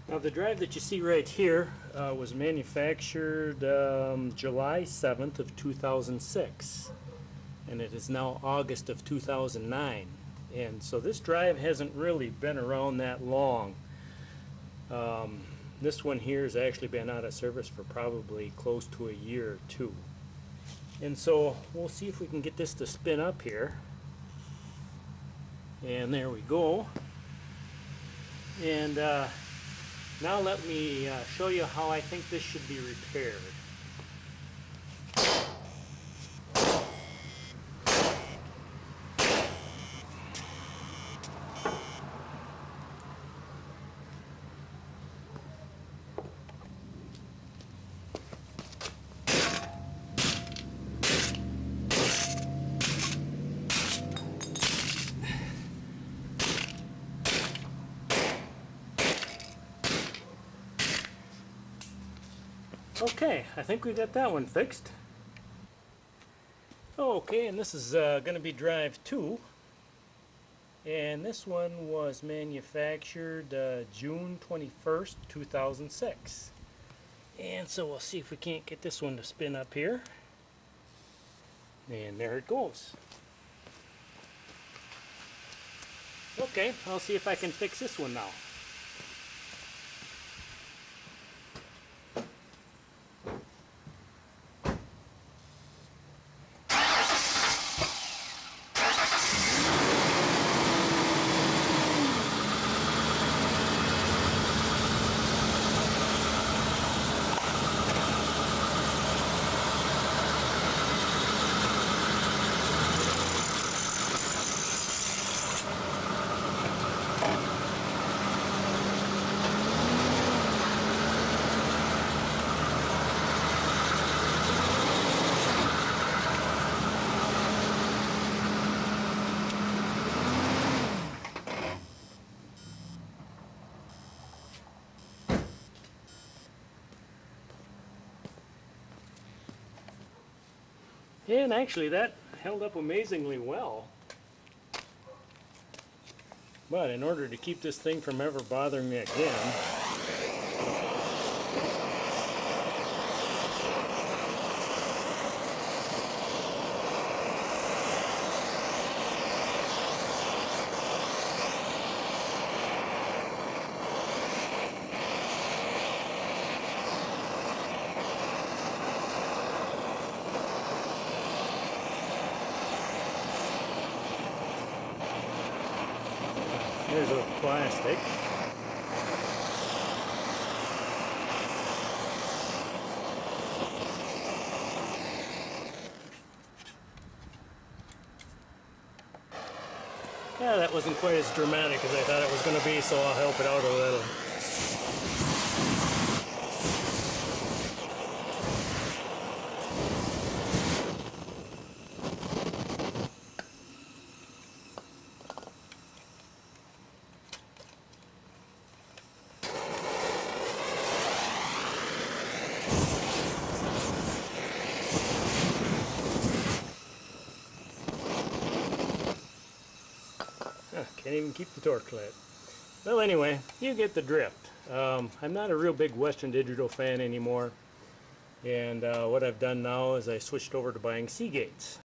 Now the drive that you see right here was manufactured July 7th of 2006, and it is now August of 2009, and so this drive hasn't really been around that long. This one here has actually been out of service for probably close to a year or two, and so we'll see if we can get this to spin up here. And there we go. And now let me show you how I think this should be repaired. Okay, I think we got that one fixed. Okay, and this is going to be drive 2. And this one was manufactured June 21st, 2006. And so we'll see if we can't get this one to spin up here. And there it goes. Okay, I'll see if I can fix this one now. And actually that held up amazingly well. But in order to keep this thing from ever bothering me again, here's a plastic. Yeah, that wasn't quite as dramatic as I thought it was going to be, so I'll help it out a little. Can't even keep the torque lit. Well, anyway, you get the drift. I'm not a real big Westen Digital fan anymore, and what I've done now is I switched over to buying Seagates.